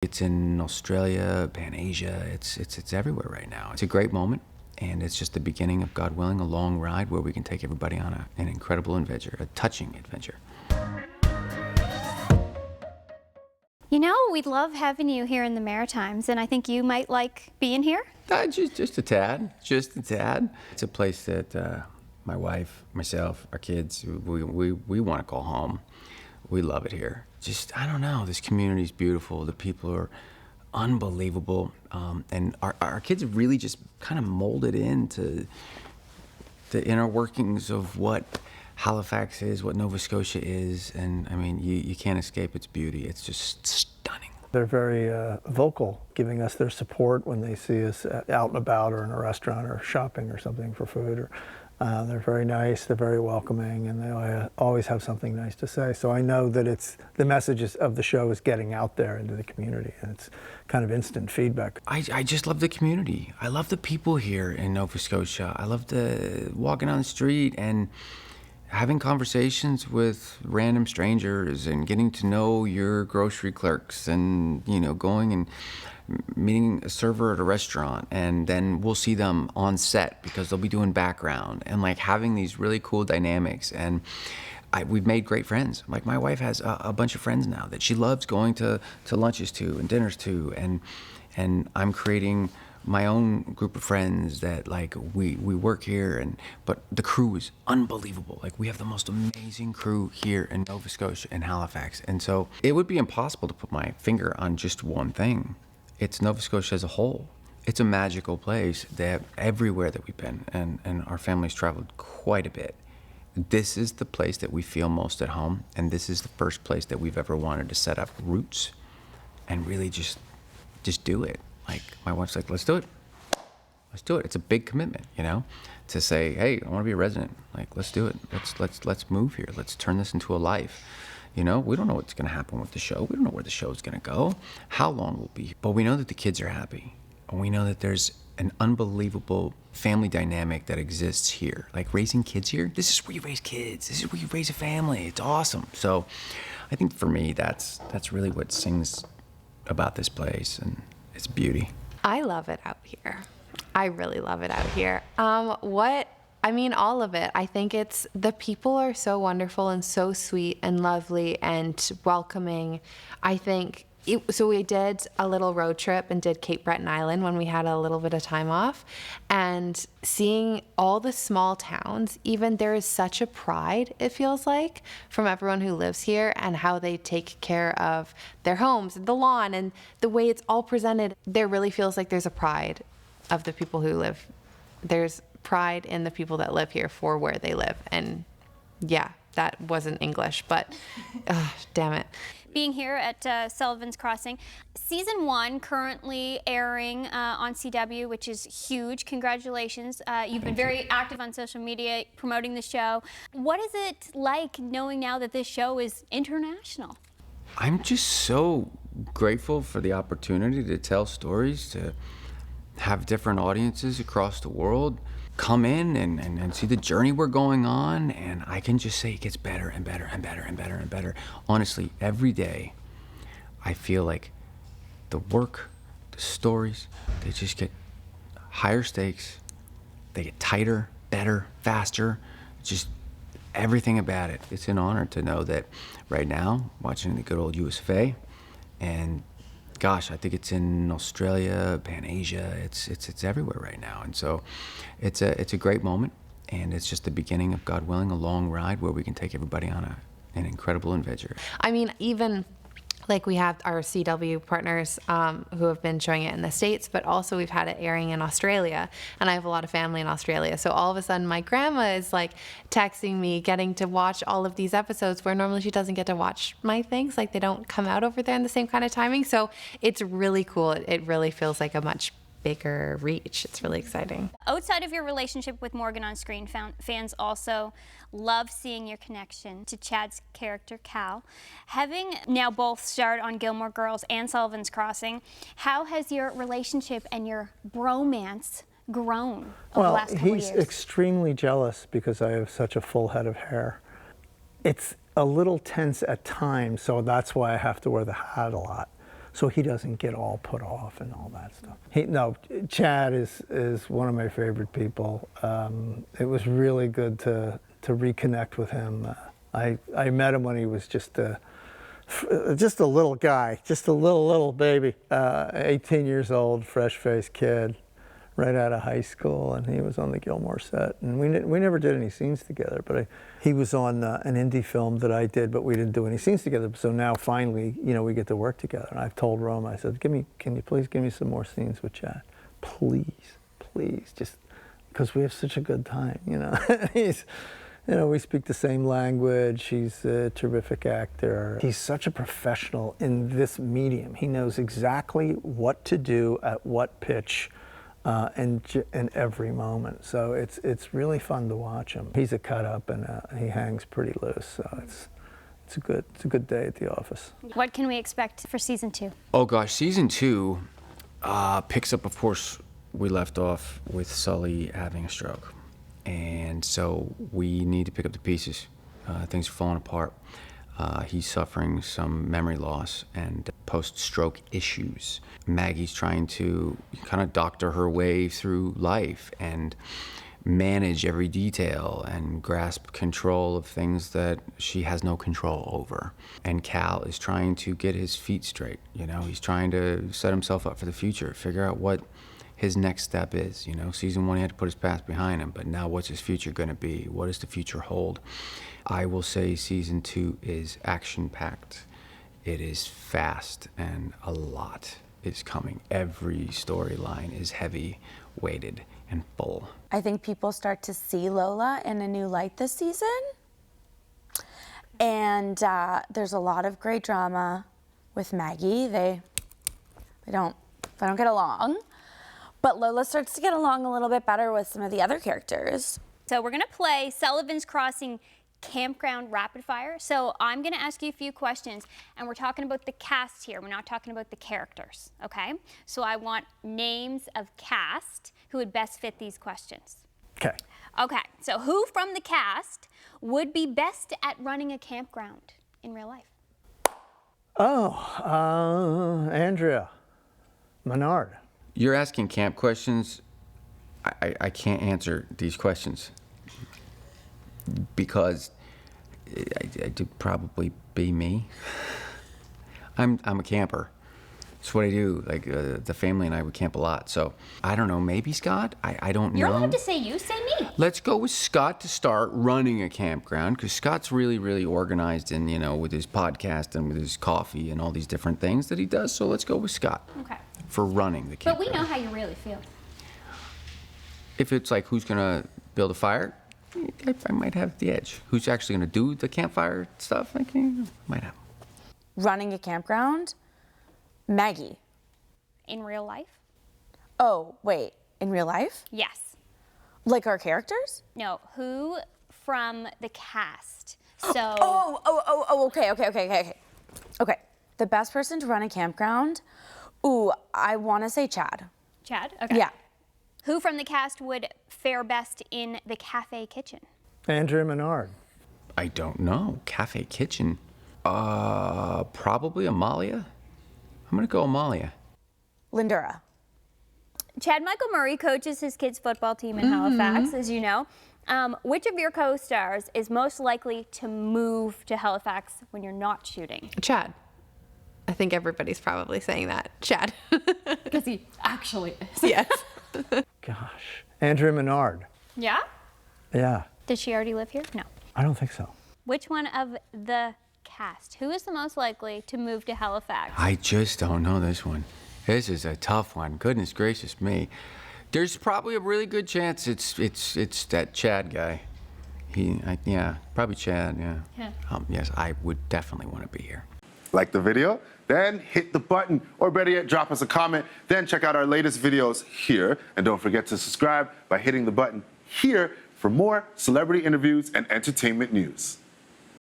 It's in Australia, Pan-Asia, it's everywhere right now. It's a great moment, and it's just the beginning of, God willing, a long ride where we can take everybody on an incredible adventure, a touching adventure. You know, we'd love having you here in the Maritimes, and I think you might like being here. Just a tad, just a tad. It's a place that my wife, myself, our kids, we want to call home. We love it here. Just, I don't know, this community's beautiful. The people are unbelievable. And our kids really just kind of molded into the inner workings of what Halifax is, what Nova Scotia is. And I mean, you can't escape its beauty. It's just stunning. They're very vocal, giving us their support when they see us out and about or in a restaurant or shopping or something for food. They're very nice, they're very welcoming, and they always have something nice to say. So I know that the messages of the show is getting out there into the community, and it's kind of instant feedback. I just love the community. I love the people here in Nova Scotia. I love walking on the street and having conversations with random strangers and getting to know your grocery clerks and, you know, going and meeting a server at a restaurant, and then we'll see them on set because they'll be doing background, and like having these really cool dynamics. And we've made great friends. Like my wife has a bunch of friends now that she loves going to lunches to and dinners to, and I'm creating my own group of friends that like we work here, but the crew is unbelievable. Like we have the most amazing crew here in Nova Scotia and Halifax, and so it would be impossible to put my finger on just one thing. It's Nova Scotia as a whole. It's a magical place that everywhere that we've been, and our family's traveled quite a bit. This is the place that we feel most at home, and this is the first place that we've ever wanted to set up roots and really just do it. Like my wife's like, let's do it. Let's do it. It's a big commitment, you know, to say, hey, I want to be a resident. Like, let's do it. Let's move here. Let's turn this into a life. You know, we don't know what's going to happen with the show. We don't know where the show is going to go, how long we'll be. But we know that the kids are happy. And we know that there's an unbelievable family dynamic that exists here. Like raising kids here, this is where you raise kids. This is where you raise a family. It's awesome. So I think for me, that's really what sings about this place and its beauty. I love it out here. I really love it out here. All of it. I think the people are so wonderful and so sweet and lovely and welcoming. I think, so we did a little road trip and did Cape Breton Island when we had a little bit of time off, and seeing all the small towns, even there is such a pride, it feels like, from everyone who lives here and how they take care of their homes and the lawn and the way it's all presented. There really feels like there's a pride of the people who live. There's pride in the people that live here for where they live. And yeah, that wasn't English, but damn it. Being here at Sullivans Crossing, season 1 currently airing on CW, which is huge. Congratulations. You've been very active on social media promoting the show. What is it like knowing now that this show is international? I'm just so grateful for the opportunity to tell stories, to have different audiences across the world come in and see the journey we're going on, and I can just say it gets better and better and better and better and better. Honestly, every day I feel like the work, the stories, they just get higher stakes, they get tighter, better, faster, just everything about it. It's an honor to know that right now, watching the good old US of A, and gosh, I think it's in Australia, Pan-Asia, it's everywhere right now. And so it's a great moment, and it's just the beginning of, God willing, a long ride where we can take everybody on an incredible adventure. I mean, even like we have our CW partners who have been showing it in the States, but also we've had it airing in Australia, and I have a lot of family in Australia. So all of a sudden my grandma is like texting me, getting to watch all of these episodes where normally she doesn't get to watch my things. Like they don't come out over there in the same kind of timing. So it's really cool. It really feels like a much bigger reach. It's really exciting. Outside of your relationship with Morgan on screen, fans also love seeing your connection to Chad's character, Cal. Having now both starred on Gilmore Girls and Sullivans Crossing, how has your relationship and your bromance grown over the last couple of years? Well, he's extremely jealous because I have such a full head of hair. It's a little tense at times, so that's why I have to wear the hat a lot. so he doesn't get all put off and all that stuff. Chad is one of my favorite people. It was really good to reconnect with him. I met him when he was just a little guy, just a little baby, 18 years old, fresh-faced kid, right out of high school, and he was on the Gilmore set. And we never did any scenes together, but he was on an indie film that I did, but we didn't do any scenes together. So now finally, we get to work together. And I've told Rome, I said, can you please give me some more scenes with Chad? Please, just because we have such a good time, He's, we speak the same language. He's a terrific actor. He's such a professional in this medium. He knows exactly what to do at what pitch in every moment. So it's really fun to watch him. He's a cut up and he hangs pretty loose. So it's a good day at the office. What can we expect for season 2? Oh gosh, season 2 picks up, of course, we left off with Sully having a stroke. And so we need to pick up the pieces. Things are falling apart. He's suffering some memory loss and post-stroke issues. Maggie's trying to kind of doctor her way through life and manage every detail and grasp control of things that she has no control over. And Cal is trying to get his feet straight. He's trying to set himself up for the future, figure out what his next step is. Season 1, he had to put his past behind him, but now what's his future going to be? What does the future hold? I will say season 2 is action-packed. It is fast, and a lot is coming. Every storyline is heavy-weighted and full. I think people start to see Lola in a new light this season. And there's a lot of great drama with Maggie. They don't get along. But Lola starts to get along a little bit better with some of the other characters. So we're going to play Sullivans Crossing Campground Rapid Fire. So I'm going to ask you a few questions, and we're talking about the cast here. We're not talking about the characters, okay? So I want names of cast who would best fit these questions. Okay. Okay, so who from the cast would be best at running a campground in real life? Andrea Menard. You're asking camp questions. I can't answer these questions because it'd probably be me. I'm a camper. It's what I do. Like the family and I would camp a lot. So I don't know. Maybe Scott. I don't know. You're allowed to say you, say me. Let's go with Scott to start running a campground because Scott's really, really organized and with his podcast and with his coffee and all these different things that he does. So let's go with Scott. Okay. For running the campground. But we know how you really feel. If it's like who's gonna build a fire, I might have the edge. Who's actually gonna do the campfire stuff? Might have. Running a campground? Maggie. In real life? Oh, wait. In real life? Yes. Like our characters? No, who from the cast? So. Okay. Okay. The best person to run a campground? Ooh, I want to say Chad. Chad? Okay. Yeah. Who from the cast would fare best in the cafe kitchen? Andrea Menard. I don't know. Cafe kitchen. Probably Amalia. I'm gonna go Amalia. Lindura. Chad Michael Murray coaches his kids' football team in Halifax, as you know. Which of your co-stars is most likely to move to Halifax when you're not shooting? Chad. I think everybody's probably saying that. Chad. Because he actually is. Yes. Gosh. Andrea Menard. Yeah? Yeah. Does she already live here? No. I don't think so. Which one of the cast, who is the most likely to move to Halifax? I just don't know this one. This is a tough one. Goodness gracious me. There's probably a really good chance it's that Chad guy. Probably Chad, yeah. Yes, I would definitely want to be here. Like the video? Then hit the button, or better yet, drop us a comment. Then check out our latest videos here. And don't forget to subscribe by hitting the button here for more celebrity interviews and entertainment news.